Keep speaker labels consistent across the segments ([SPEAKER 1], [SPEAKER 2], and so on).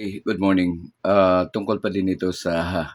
[SPEAKER 1] Good morning. Tungkol pa din ito sa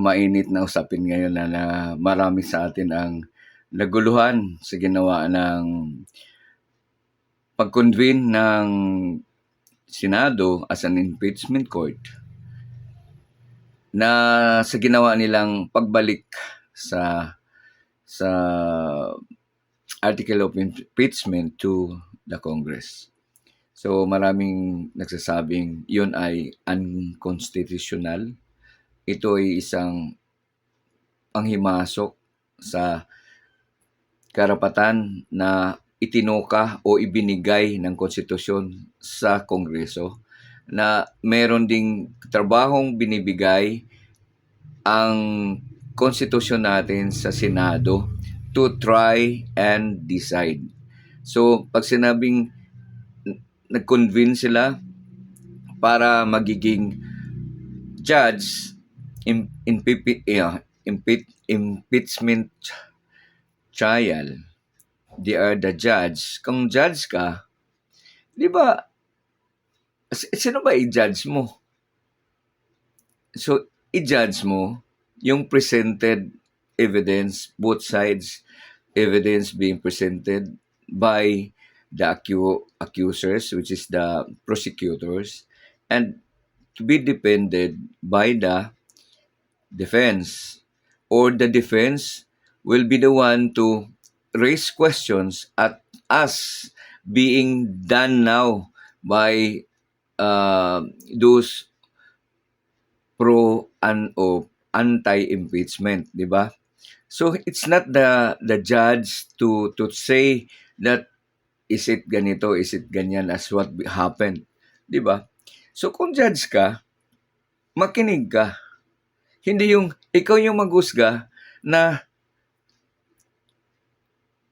[SPEAKER 1] mainit na usapin ngayon na marami sa atin ang naguluhan sa ginawa ng pag-convene ng Senado as an impeachment court na sa ginawa nilang pagbalik sa article of impeachment to the Congress. So maraming nagsasabing yun ay unconstitutional. Ito ay isang panghimasok sa karapatan na itinuka o ibinigay ng konstitusyon sa Kongreso na meron ding trabahong binibigay ang konstitusyon natin sa Senado to try and decide. So, pag sinabing nag-convene sila para magiging judge, impeachment trial, they are the judge. Kung judge ka, di ba, sino ba i-judge mo? So, i-judge mo yung presented evidence, both sides evidence being presented by the accusers, which is the prosecutors, and to be defended by the defense. Or the defense will be the one to raise questions at us being done now by those pro o anti-impeachment, di ba? So it's not the judge to say that is it ganito, is it ganyan as what happened, di ba? So kung judge ka, makinig ka. Hindi yung ikaw yung maghusga na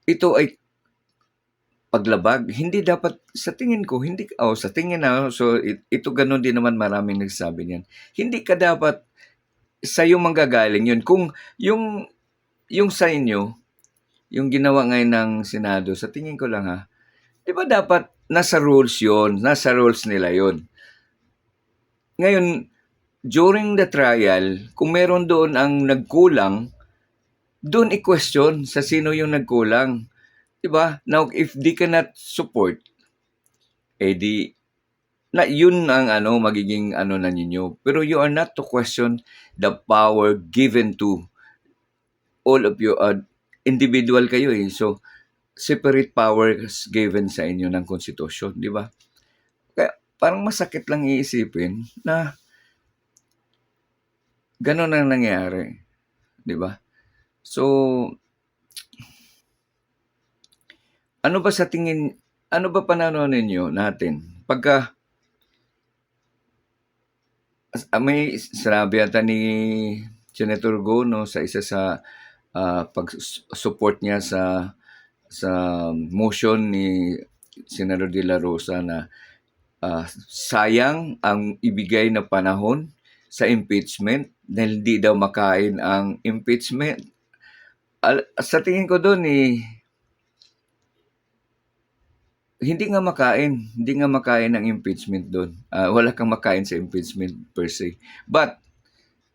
[SPEAKER 1] ito ay paglabag. Hindi dapat, sa tingin ko, sa tingin na, so ito ganun din naman maraming nagsasabi niyan. Hindi ka dapat sa'yo manggagaling yun. Kung yung sa inyo, yung ginawa ngayon ng Senado, sa tingin ko lang di ba dapat nasa rules yun, nasa rules nila yun. Ngayon, during the trial, kung meron doon ang nagkulang, doon i-question sa sino yung nagkulang. Diba? Now, if they cannot support, na yun ang magiging na ninyo. Pero you are not to question the power given to all of you. Individual kayo So, separate powers given sa inyo ng konstitusyon, di ba? Kaya parang masakit lang iisipin na gano'n ang nangyari, di ba? So, ano ba pananaw ninyo natin? Pagka may sinabi ata ni Senator Go sa isa sa pag-support niya sa motion ni Senador De La Rosa na sayang ang ibigay na panahon sa impeachment dahil di daw makain ang impeachment. Sa tingin ko doon hindi nga makain ang impeachment doon. Wala kang makain sa impeachment per se. But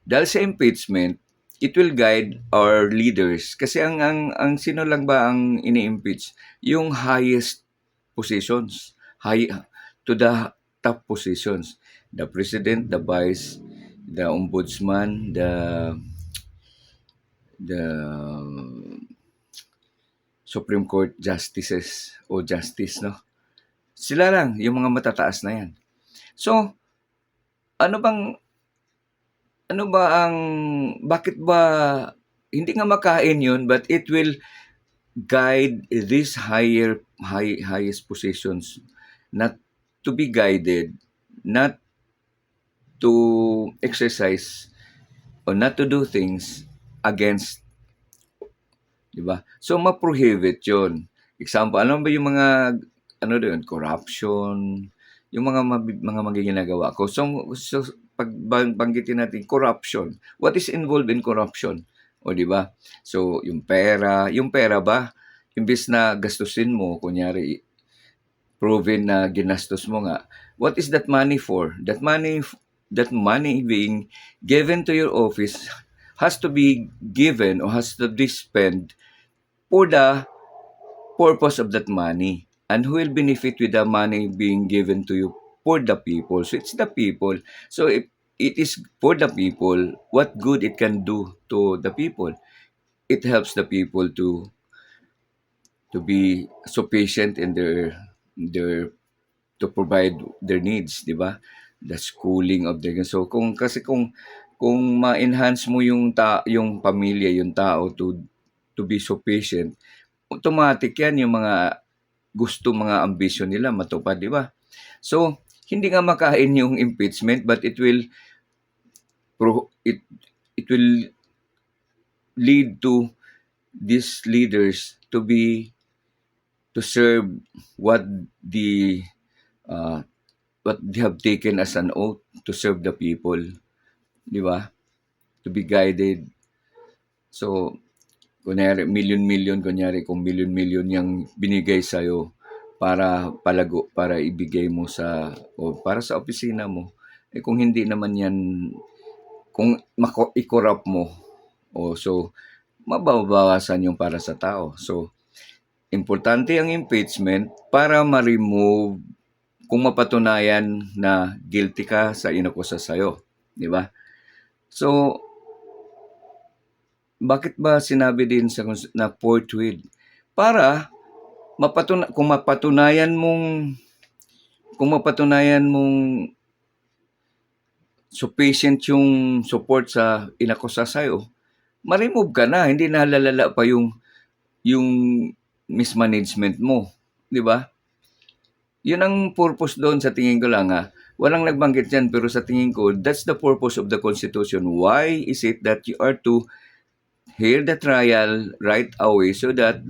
[SPEAKER 1] dahil sa impeachment, it will guide our leaders. Kasi ang sino lang ba ang ini-impeach? Yung highest positions, to the top positions. The president, the vice, the ombudsman, the Supreme Court justices o justice, no? Sila lang, yung mga matataas na yan. So, bakit ba, hindi nga makain yun, but it will guide these highest positions not to be guided, not to exercise or not to do things against, di ba? So, ma-prohibit yun. Example, ano ba yung mga, corruption, yung mga magiginagawa ko. So pag banggitin natin corruption, what is involved in corruption? O di ba? So yung pera ba, imbes na gastusin mo, kunyari proven na ginastos mo nga, What is that money for? That money being given to your office has to be given or has to be spent for the purpose of that money. And who will benefit with the money being given to you? For the people. So it's the people. So if it is for the people, what good it can do to the people? It helps the people to be sufficient in their to provide their needs, 'di ba? The schooling of their so kung ma-enhance mo yung pamilya, yung tao to be sufficient, automatic yan yung mga gusto, mga ambisyon nila matupad, 'di ba? So, hindi nga makain yung impeachment but it will pro it it will lead to these leaders to serve what the uh, what they have taken as an oath to serve the people, 'di ba? To be guided. So, kunyari milyon-milyon, kunyari kung milyon-milyon yung binigay sa'yo para palago, para ibigay mo sa o para sa opisina mo, eh kung hindi naman yan, kung i-corrupt mo, o so mababawasan yung para sa tao. So, importante ang impeachment para ma-remove kung mapatunayan na guilty ka sa inakusa sa'yo, di ba? So, bakit ba sinabi din sa na forthwith? Para kung mapatunayan mong sufficient yung support sa inakusa sa'yo, ma-remove ka na, hindi na lalala pa yung mismanagement mo, di ba? Yun ang purpose doon sa tingin ko lang ha. Walang nagbanggit yan pero sa tingin ko, that's the purpose of the Constitution. Why is it that you are to hear the trial right away so that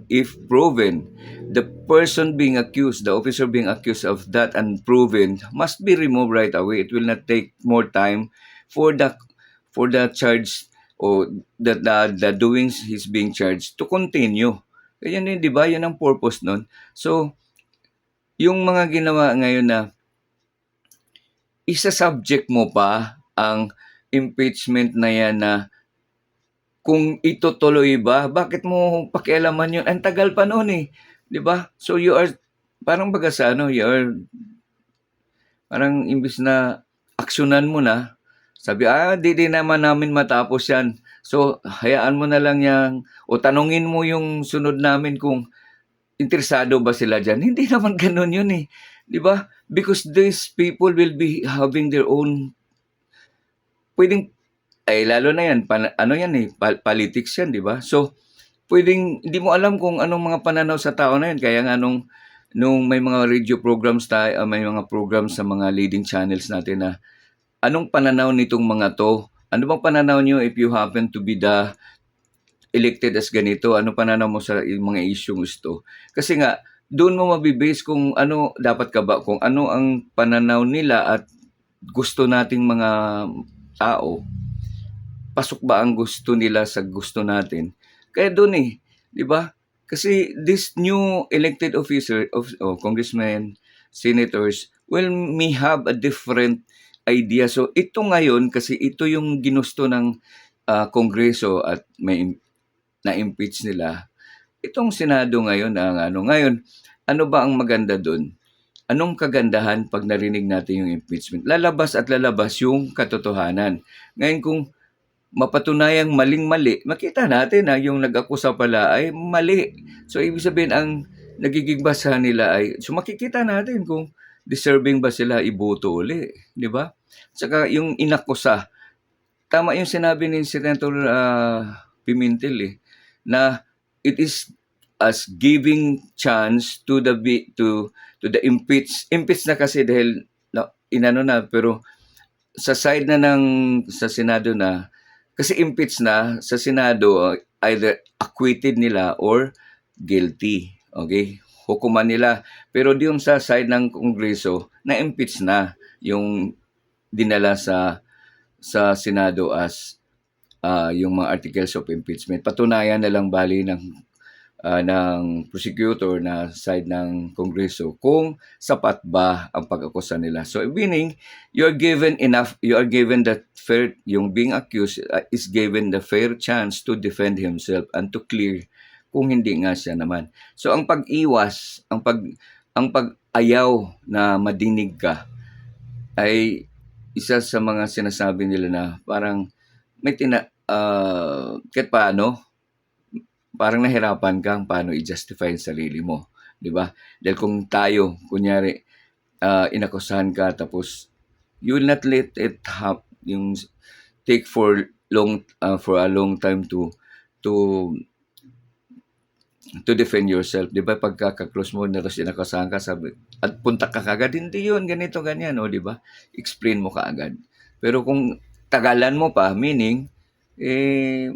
[SPEAKER 1] if proven, the person being accused, the officer being accused of that and proven must be removed right away. It will not take more time for the charge or the doings he's being charged to continue. Kaya yun, di ba? Yan ang purpose nun. So, yung mga ginawa ngayon na isa-subject mo pa ang impeachment na yan na kung itutuloy ba, bakit mo pakialaman yun? Ang tagal pa noon eh. Di ba? So you are, parang baga sa you are, parang imbis na aksyonan mo na, sabi, di naman namin matapos yan. So, hayaan mo na lang yan, o tanungin mo yung sunod namin kung interesado ba sila dyan. Hindi naman ganun yun eh. Di ba? Because these people will be having their own, pwedeng lalo na yan, politics yan, di ba? So, pwedeng, hindi mo alam kung anong mga pananaw sa tao na yan. Kaya nga nung may mga radio programs tayo, may mga programs sa mga leading channels natin na, anong pananaw nitong mga to? Ano bang pananaw nyo if you happen to be the elected as ganito? Ano pananaw mo sa mga isyong gusto? Kasi nga, doon mo mabibase kung ano, dapat ka ba, kung ano ang pananaw nila at gusto nating mga tao, pasok ba ang gusto nila sa gusto natin? Kaya doon di ba? Kasi this new elected officer of congressmen, senators may have a different idea. So ito ngayon kasi ito yung ginusto ng kongreso at may na-impeach nila. Itong Senado ngayon ano ba ang maganda doon? Anong kagandahan pag narinig natin yung impeachment? Lalabas at lalabas yung katotohanan. Ngayon kung mapatunayang maling-mali, makita natin na yung nag-akusa pala ay mali. So, ibig sabihin, ang nagiging basahan nila ay, so makikita natin kung deserving ba sila iboto uli. Di ba? Saka yung inakusa, tama yung sinabi ni Senator Pimentel na it is as giving chance to the impeach na kasi dahil inano na, pero sa side na sa Senado na, kasi impeach na sa Senado, either acquitted nila or guilty. Okay? Hukuman nila. Pero diyon sa side ng Kongreso, na-impeach na yung dinala sa Senado as yung mga articles of impeachment. Patunayan na lang bali ng ng prosecutor na side ng Kongreso kung sapat ba ang pag-akusa nila. So meaning you are given the fair, yung being accused is given the fair chance to defend himself and to clear kung hindi nga siya naman. So ang pag-iwas, ang pag-ayaw na madinig ka ay isa sa mga sinasabi nila na parang kahit paano, parang nahirapan kang paano i-justify yung sarili mo, 'di ba? Dahil kung tayo, kunyari, inakusahan ka tapos you will not let it yung take for a long time to to defend yourself, 'di ba? Pagka-close mo na tapos inakusahan ka, sabi at punta ka kaagad, "Hindi 'yun, ganito, ganyan." Oh, 'di ba? Explain mo kaagad. Pero kung tagalan mo pa, meaning, eh,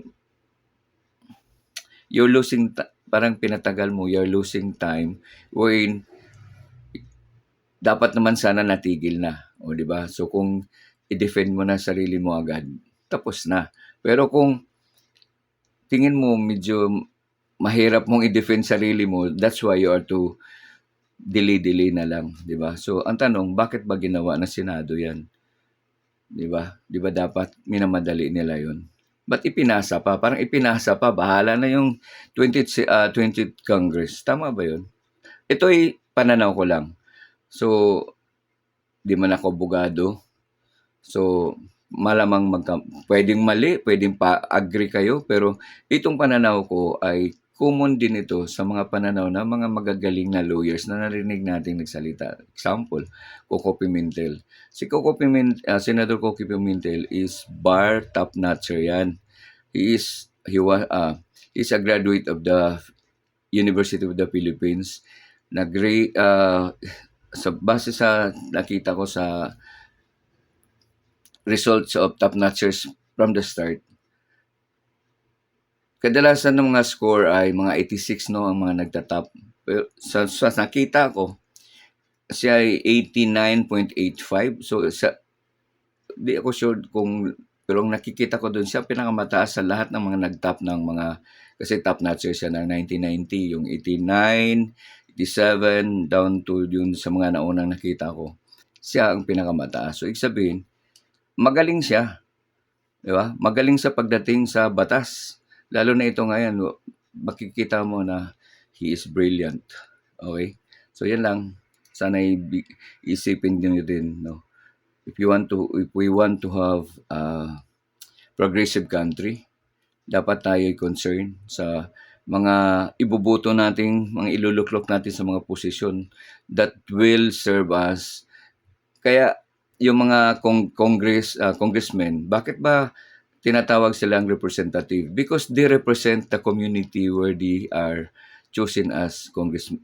[SPEAKER 1] you're losing parang pinatagal mo, you're losing time wherein dapat naman sana natigil na, o 'di ba? So kung i-defend mo na sarili mo agad, tapos na. Pero kung tingin mo medyo mahirap mong i-defend sarili mo, that's why you are to delay-delay na lang, 'di ba? So ang tanong, bakit ba ginawa ng Senado 'yan, 'di ba? 'Di ba dapat minamadali nila 'yon? Ba't ipinasa pa? Parang ipinasa pa, bahala na yung 20th Congress. Tama ba 'yun? Ito ay pananaw ko lang. So, 'di man ako abogado. So, malamang puwedeng mali, puwedeng agree kayo, pero itong pananaw ko ay common din ito sa mga pananaw ng mga magagaling na lawyers na narinig nating nagsalita. Example, Coco Pimentel. Si Senator Coco Pimentel is bar top-notcher 'yan. He's a graduate of the University of the Philippines. Sa base sa nakita ko sa results of top notchers from the start, kadalasan ng mga score ay mga 86, no, ang mga nagtatap. Pero sa nakita ko, siya ay 89.85. So di ako sure pero ang nakikita ko doon, siya pinakamataas sa lahat ng mga nagtap ng mga, kasi top notcher siya ng 1990, yung 89, 87, down to yun sa mga naunang nakita ko. Siya ang pinakamataas. So, ibig sabihin, magaling siya. Di ba? Magaling sa pagdating sa batas. Lalo na ito ngayon, makikita mo na he is brilliant. Okay? So, yan lang. Sana isipin niyo din, no? If we want to have a progressive country, dapat tayo ay concern sa mga ibubuto nating, mga iluluklok natin sa mga posisyon that will serve us. Kaya yung mga congressmen, bakit ba tinatawag silang representative? Because they represent the community where they are chosen as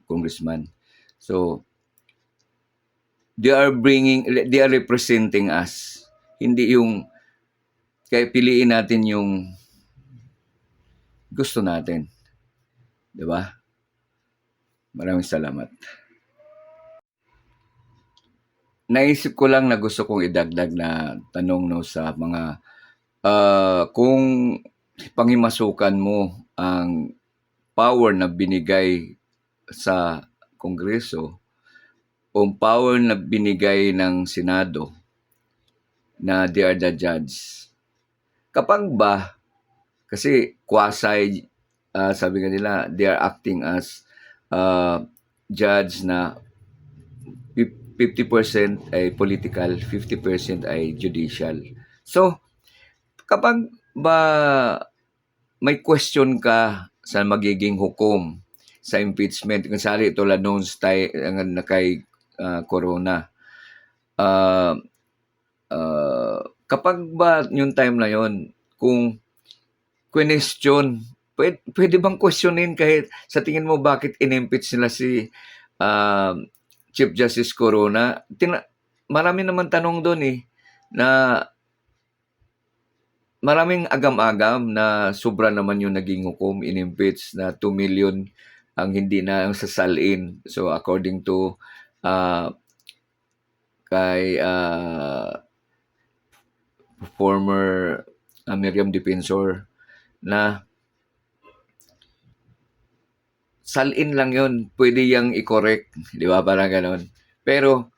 [SPEAKER 1] congressman. So they are representing us. Hindi yung kaya piliin natin yung gusto natin, 'di ba? Maraming salamat. Naisip ko lang na gusto kong idagdag na tanong, no, sa mga kung pangimasukan mo ang power na binigay sa Kongreso o power na binigay ng Senado na they are the judge. Kapag ba, kasi quasi, sabi nga nila, they are acting as judge na 50% ay political, 50% ay judicial. So, kapag ba may question ka sa magiging hukom sa impeachment, kung sali tulad noon na kay Corona, kapag ba yung time na yon, kung question, pwede bang questionin kahit sa tingin mo bakit in-impeach nila si Chief Justice Corona? Marami naman tanong doon na maraming agam-agam na sobra naman yung naging hukom, in-impeach na 2 million ang hindi na ang sasalin. So according to kay former Miriam Defensor, na salin lang yun. Pwede yang i-correct. Di ba? Parang ganon. Pero,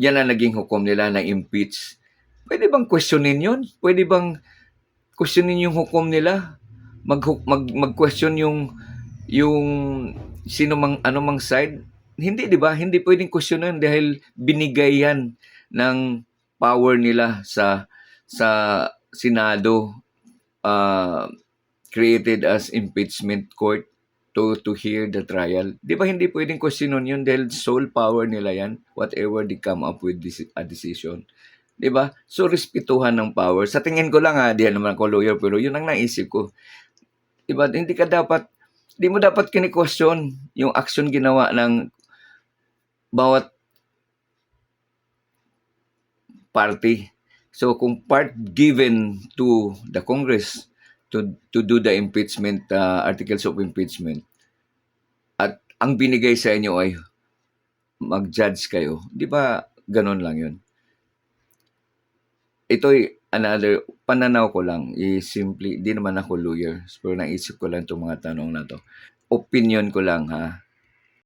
[SPEAKER 1] yan ang naging hukom nila na impeach. Pwede bang questionin yun? Pwede bang questionin yung hukom nila? Mag-question yung sino mang ano mang side? Hindi, di ba? Hindi pwedeng questionin dahil binigay yan ng power nila sa Senado, created as impeachment court to hear the trial. Di ba hindi pwedeng questionin yun dahil sole power nila yan, whatever they come up with a decision. Di ba? So, respetuhan ng power. Sa tingin ko lang di naman ako lawyer, pero yun ang naisip ko. Di ba? Hindi mo dapat kini-question yung action ginawa ng bawat party. So, kung part given to the Congress to do the impeachment, articles of impeachment, at ang binigay sa inyo ay mag-judge kayo, di ba ganon lang yun? Ito'y another, pananaw ko lang, simply, di naman ako lawyer, pero naisip ko lang itong mga tanong na to. Opinion ko lang